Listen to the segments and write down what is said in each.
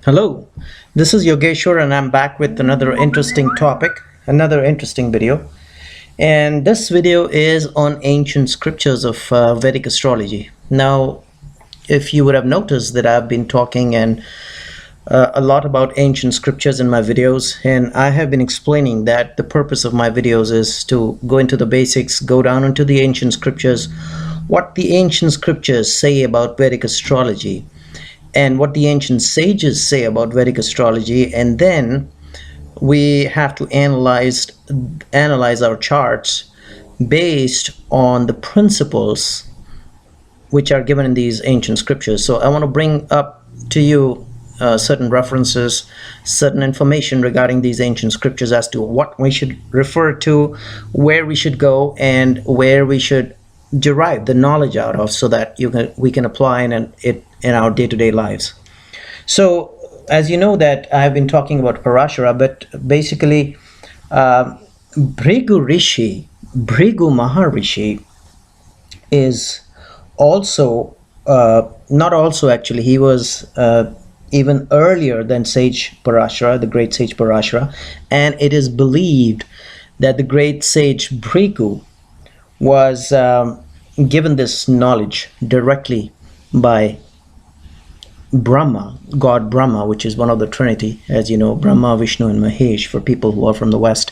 Hello, this is Yogeshwar, and I'm back with another interesting topic, another interesting video. And this video is on ancient scriptures of Vedic astrology. Now, if you would have noticed that I've been talking and a lot about ancient scriptures in my videos, and I have been explaining that the purpose of my videos is to go into the basics, go down into the ancient scriptures, what the ancient scriptures say about Vedic astrology and what the ancient sages say about Vedic astrology, and then we have to analyze our charts based on the principles which are given in these ancient scriptures. So I want to bring up to you certain references, certain information regarding these ancient scriptures as to what we should refer to, where we should go, and where we should derive the knowledge out of, so that we can apply it in our day-to-day lives. So, as you know, that I've been talking about Parashara, but basically, Bhrigu Maharishi is also, not also actually, he was even earlier than Sage Parashara, the great Sage Parashara, and it is believed that the great Sage Bhrigu was given this knowledge directly by Brahma, God Brahma, which is one of the Trinity, as you know, Brahma, Vishnu, and Mahesh, for people who are from the West.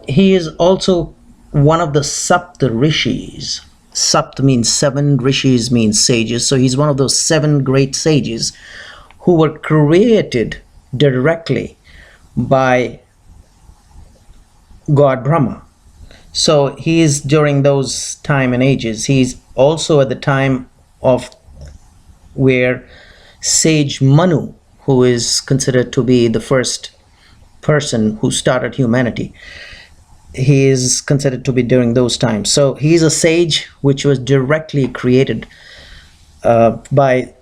He is also one of the Sapta Rishis. Sapt means seven, Rishis means sages. So he's one of those seven great sages who were created directly by God Brahma. So he is during those time and ages. He's also at the time of where Sage Manu, who is considered to be the first person who started humanity, he is considered to be during those times. So he's a sage which was directly created by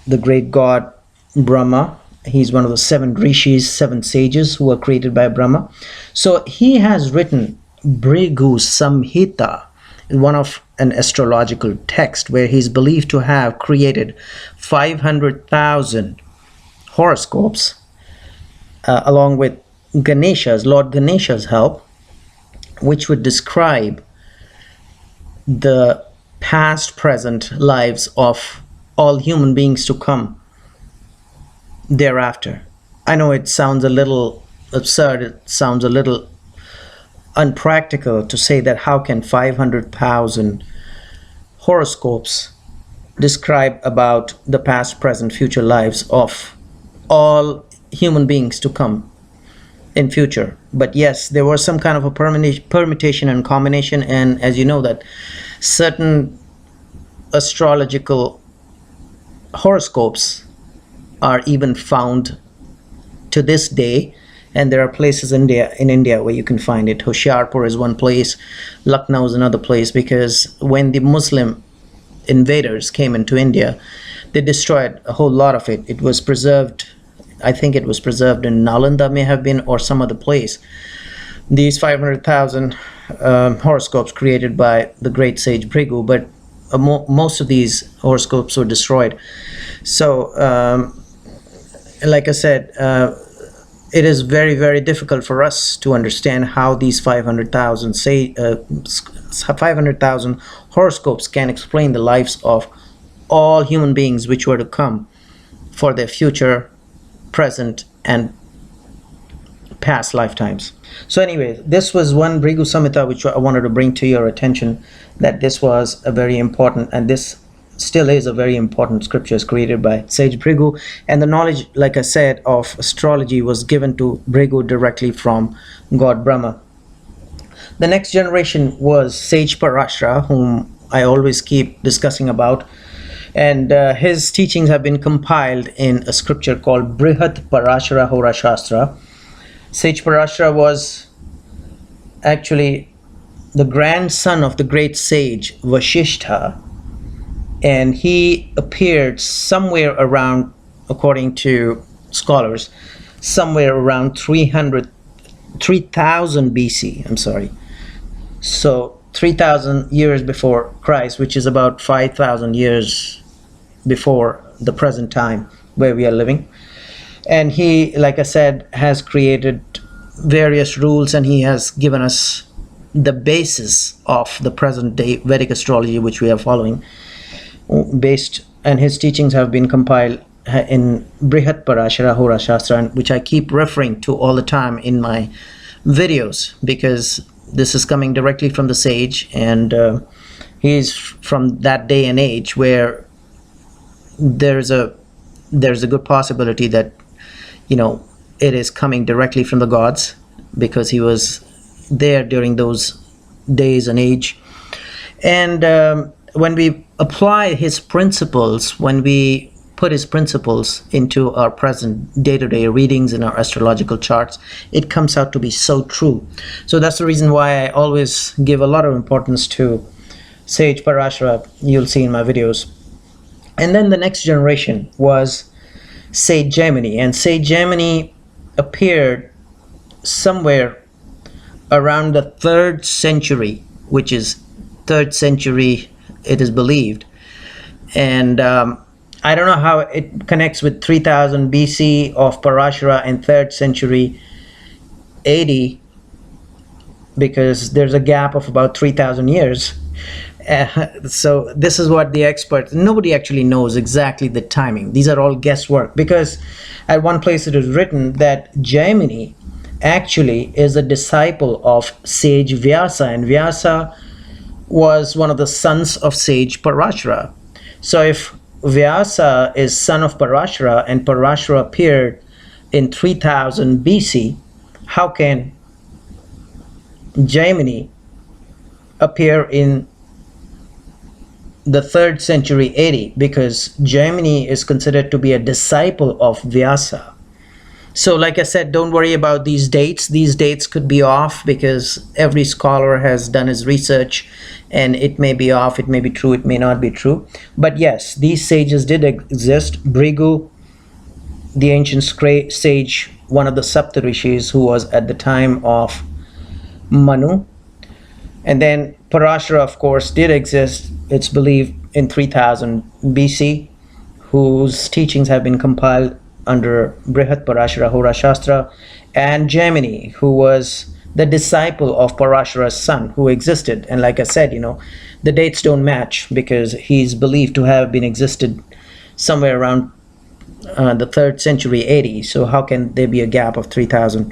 the great god Brahma. He's one of the seven rishis, seven sages who were created by Brahma. So he has written Bhrigu Samhita, one of an astrological text, where he's believed to have created 500,000 horoscopes along with Lord Ganesha's help, which would describe the past, present lives of all human beings to come thereafter. I know it sounds a little absurd, it sounds a little unpractical to say that how can 500,000 horoscopes describe about the past, present, future lives of all human beings to come in future. But yes, there was some kind of a permutation and combination, and as you know that certain astrological horoscopes are even found to this day, and there are places in India where you can find it. Hoshiarpur is one place, Lucknow is another place, because when the Muslim invaders came into India, they destroyed a whole lot of it. It was preserved, I think it was preserved in Nalanda, may have been, or some other place. These 500,000 horoscopes created by the great sage Bhrigu, but most of these horoscopes were destroyed. So, like I said, it is very, very difficult for us to understand how these 500,000 horoscopes can explain the lives of all human beings which were to come for their future, present, and past lifetimes. So anyway, this was one Bhrigu Samhita which I wanted to bring to your attention, that this was a very important, and this still is a very important scriptures created by Sage Bhrigu, and the knowledge, like I said, of astrology was given to Bhrigu directly from God Brahma. The next generation was Sage Parashara, whom I always keep discussing about, and his teachings have been compiled in a scripture called Brihat Parashara Hora Shastra. Sage Parashara was actually the grandson of the great sage Vasishtha, and he appeared somewhere around, according to scholars, somewhere around 3000 BC. I'm sorry. So 3000 years before Christ, which is about 5000 years before the present time, where we are living. And he, like I said, has created various rules, and he has given us the basis of the present day Vedic astrology which we are following, based, and his teachings have been compiled in Brihat Parashara Hora Shastra, which I keep referring to all the time in my videos, because this is coming directly from the sage, and he's from that day and age where there's a good possibility that, you know, it is coming directly from the gods, because he was there during those days and age. And when we apply his principles, when we put his principles into our present day-to-day readings in our astrological charts, it comes out to be so true. So that's the reason why I always give a lot of importance to Sage Parashara, you'll see in my videos. And then the next generation was Sage Gemini, and Sage Gemini appeared somewhere around the 3rd century, which is 3rd century it is believed. And I don't know how it connects with 3000 BC of Parashara and 3rd century AD, because there's a gap of about 3000 years. So this is what the experts, nobody actually knows exactly the timing. These are all guesswork, because at one place it is written that Gemini actually is a disciple of sage Vyasa, and Vyasa was one of the sons of sage Parashara. So if Vyasa is son of Parashara, and Parashara appeared in 3000 BC, how can Gemini appear in the 3rd century AD? Because Gemini is considered to be a disciple of Vyasa. So like I said, don't worry about these dates. These dates could be off, because every scholar has done his research, and it may be off, it may be true, it may not be true. But yes, these sages did exist. Bhrigu, the ancient sage, one of the Saptarishis, who was at the time of Manu. And then Parashara, of course, did exist, it's believed, in 3000 BC, whose teachings have been compiled under Brihat Parashara Hora Shastra. And Gemini, who was the disciple of Parashara's son, who existed. And like I said, you know, the dates don't match, because he's believed to have been existed somewhere around the 3rd century AD. So how can there be a gap of 3000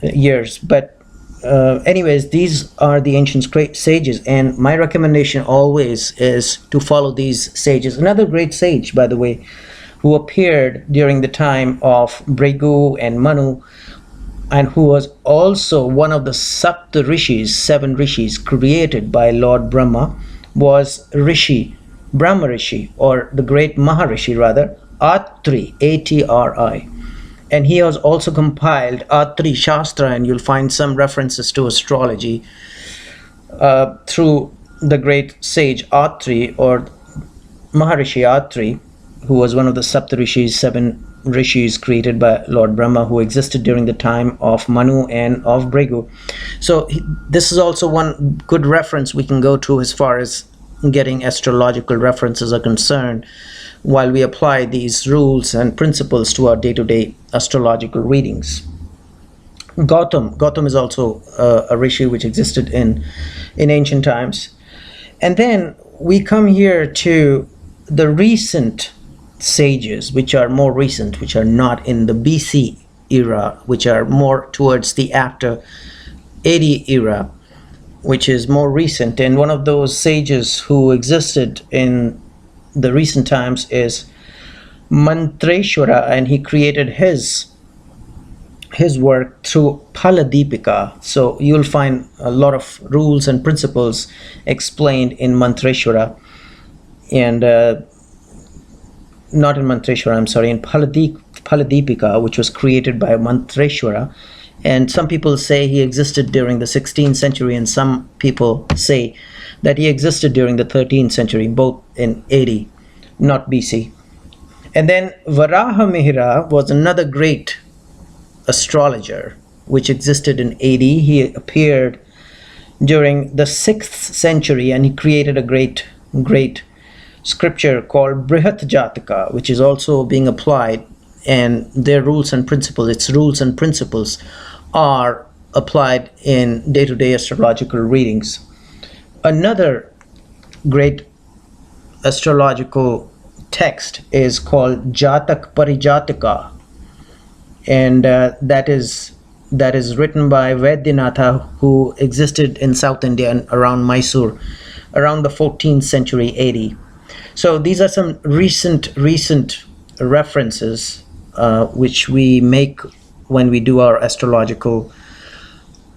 years? But anyways, these are the ancient sages, and my recommendation always is to follow these sages. Another great sage, by the way, who appeared during the time of Bhrigu and Manu, and who was also one of the Saptarishis, 7 rishis created by Lord Brahma, was Brahma Rishi, or the great Maharishi rather, Atri, A-T-R-I. And he has also compiled Atri Shastra, and you'll find some references to astrology through the great sage Atri, or Maharishi Atri, who was one of the Saptarishis, 7 rishis created by Lord Brahma, who existed during the time of Manu and of Bhrigu. So this is also one good reference we can go to as far as getting astrological references are concerned, while we apply these rules and principles to our day-to-day astrological readings. Gautam is also a rishi which existed in ancient times. And then we come here to the recent sages, which are more recent, which are not in the BC era, which are more towards the after AD era, which is more recent. And one of those sages who existed in the recent times is Mantreshwara, and he created his work through Phaladipika. So you'll find a lot of rules and principles explained in Mantreshwara, and not in Mantreshwara, I'm sorry, in Phaladipika, which was created by Mantreshwara. And some people say he existed during the 16th century, and some people say that he existed during the 13th century, both in AD, not BC. And then Varaha Mihira was another great astrologer which existed in AD. He appeared during the 6th century, and he created a great scripture called Brihat Jataka, which is also being applied, and their rules and principles, its rules and principles are applied in day-to-day astrological readings. Another great astrological text is called Jatak Parijataka, and that is written by Vaidyanath, who existed in South India and around Mysore around the 14th century AD. So these are some recent references which we make when we do our astrological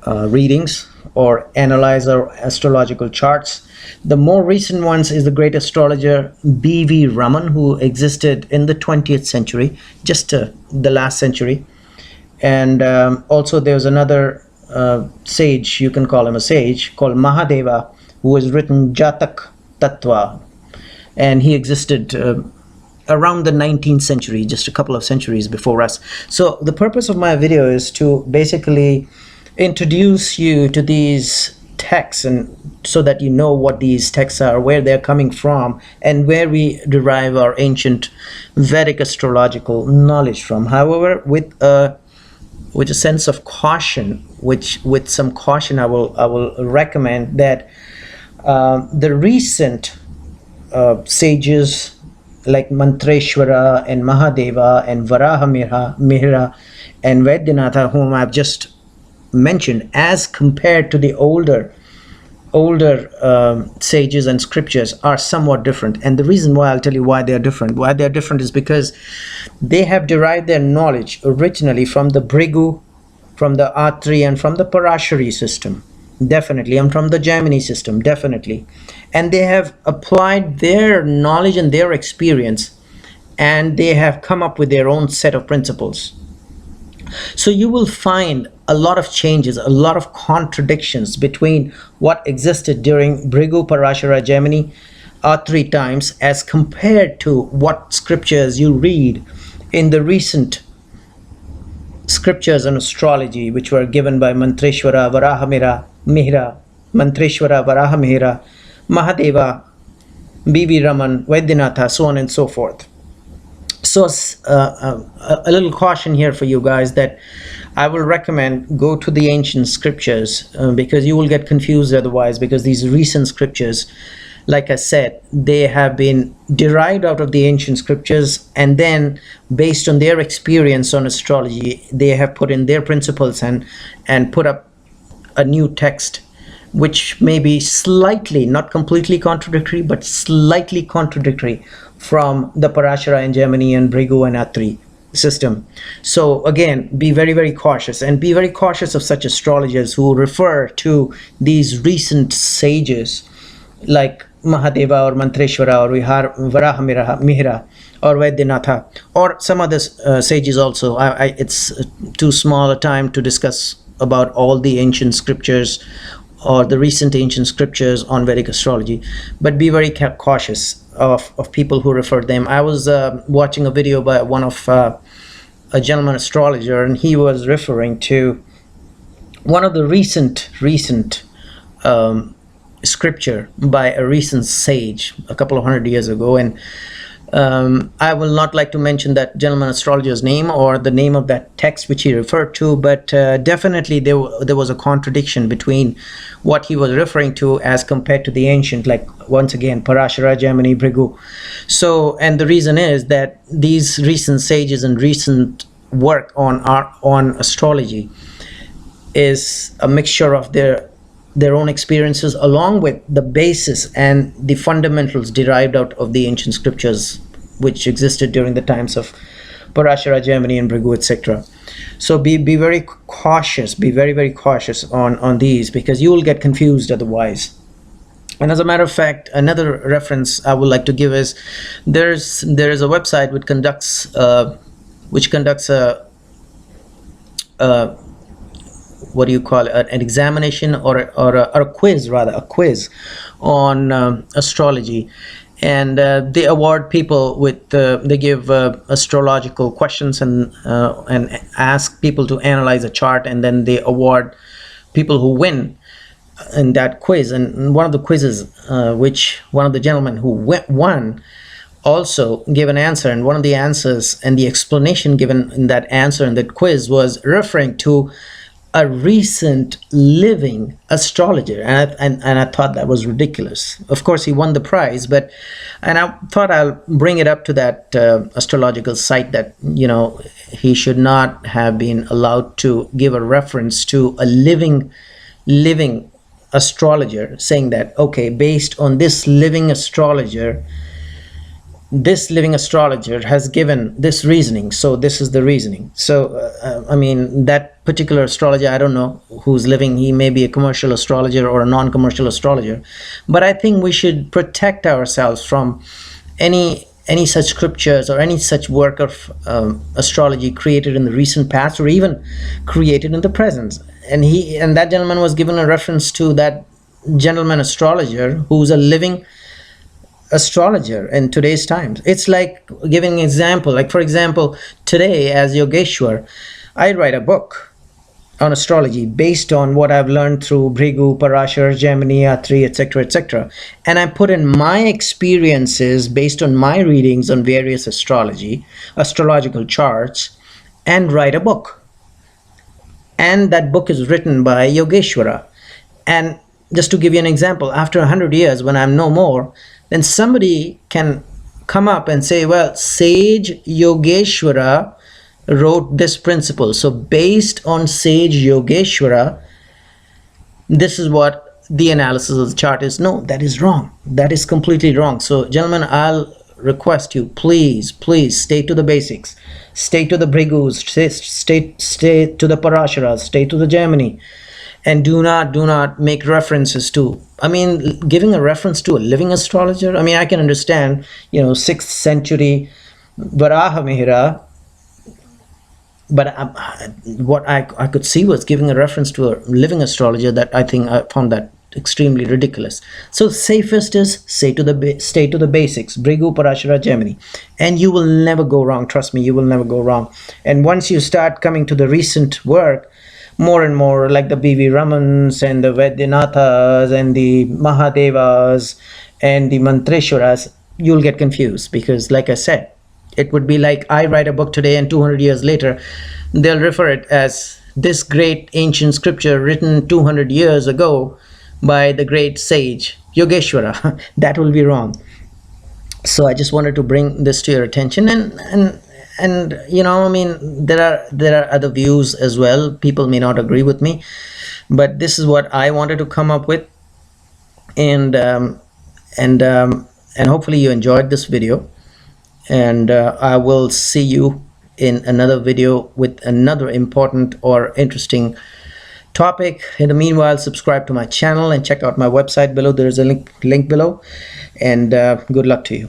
readings or analyze our astrological charts. The more recent ones is the great astrologer B.V. Raman, who existed in the 20th century, just the last century. And also there's another sage, you can call him a sage, called Mahadeva, who has written Jatak Tattva, and he existed around the 19th century, just a couple of centuries before us. So the purpose of my video is to basically introduce you to these texts, and so that you know what these texts are, where they're coming from, and where we derive our ancient Vedic astrological knowledge from. However, with a sense of caution, with some caution, I will recommend that the recent sages like Mantreshwara and Mahadeva and Varaha Mihra and Vaidyanath, whom I've just mentioned, as compared to the older sages and scriptures, are somewhat different. And the reason why, I'll tell you why they're different. Why they're different is because they have derived their knowledge originally from the Bhrigu, from the Atri, and from the Parashari system, definitely, and from the Jaimini system, definitely. And they have applied their knowledge and their experience, and they have come up with their own set of principles. So you will find a lot of changes, a lot of contradictions between what existed during Bhrigu, Parashara, Jaimini, Atri times, as compared to what scriptures you read in the recent scriptures on astrology, which were given by Mantreshwara, Varaha Mihra, Mantreshwara, Varaha Mihra, Mahadeva, B.V. Raman, Vaidyanath, so on and so forth. So a little caution here for you guys, that I will recommend go to the ancient scriptures, because you will get confused otherwise, because these recent scriptures, like I said, they have been derived out of the ancient scriptures, and then based on their experience on astrology, they have put in their principles and put up a new text, which may be slightly, not completely contradictory, but slightly contradictory from the Parashara and Jaimini and Bhrigu and Atri system. So again, be very, very cautious, and be very cautious of such astrologers who refer to these recent sages like Mahadeva or Mantreshwara or Varaha Mihra or Vaidyanath, or some other sages also. It's too small a time to discuss about all the ancient scriptures or the recent ancient scriptures on Vedic astrology, but be very cautious of people who refer them. I was watching a video by one of a gentleman astrologer, and he was referring to one of the recent scripture by a recent sage a couple of 100 years ago, and I will not like to mention that gentleman astrologer's name or the name of that text which he referred to, but definitely there was a contradiction between what he was referring to as compared to the ancient, like once again Parashara, Jaimini, Bhrigu. So, and the reason is that these recent sages and recent work on astrology is a mixture of their own experiences, along with the basis and the fundamentals derived out of the ancient scriptures which existed during the times of Parashara, Jaimini, and Bhrigu, etc. So be very cautious, be very, very cautious on these, because you will get confused otherwise. And as a matter of fact, another reference I would like to give is there is a website which conducts what do you call it, an examination or a quiz, rather a quiz on astrology, and they award people with they give astrological questions and ask people to analyze a chart, and then they award people who win in that quiz, and one of the quizzes, which one of the gentlemen who won also gave an answer, and one of the answers and the explanation given in that answer in that quiz was referring to a recent living astrologer, and I thought that was ridiculous. Of course, he won the prize, but and I thought I'll bring it up to that astrological site that he should not have been allowed to give a reference to a living astrologer, saying that, okay, based on this living astrologer has given this reasoning, so this is the reasoning. So I mean, that particular astrologer, I don't know who's living. He may be a commercial astrologer or a non-commercial astrologer, but I think we should protect ourselves from any such scriptures or any such work of astrology created in the recent past or even created in the present. And that gentleman was given a reference to that gentleman astrologer who's a living astrologer in today's times. It's like giving an example, like for example, today as Yogeshwar, I write a book on astrology based on what I've learned through Bhrigu, Parashar, Gemini, Atri, etc., and I put in my experiences based on my readings on various astrological charts, and write a book. And that book is written by Yogeshwara. And just to give you an example, after 100 years, when I'm no more, then somebody can come up and say, well, Sage Yogeshwara wrote this principle. So based on Sage Yogeshwara, this is what the analysis of the chart is. No, that is wrong. That is completely wrong. So gentlemen, I'll request you, please stay to the basics. Stay to the Bhrigus, stay to the Parasharas, stay to the Gemini. And do not make references to, I mean, giving a reference to a living astrologer. I mean, I can understand, 6th century Varaha Mihira, but what I could see was giving a reference to a living astrologer. That I found that extremely ridiculous. So safest is stay to the basics, Bhrigu, Parashara, Gemini, and you will never go wrong. Trust me, you will never go wrong. And once you start coming to the recent work, more and more, like the B.V. Ramans and the Vaidyanathas and the Mahadevas and the Mantreshwaras, you'll get confused, because like I said, it would be like I write a book today and 200 years later, they'll refer it as this great ancient scripture written 200 years ago by the great sage Yogeshwara. That will be wrong. So I just wanted to bring this to your attention, and I mean, there are other views as well. People may not agree with me, but this is what I wanted to come up with, and hopefully you enjoyed this video, and I will see you in another video with another important or interesting topic. In the meanwhile, subscribe to my channel and check out my website below. There is a link below, and good luck to you.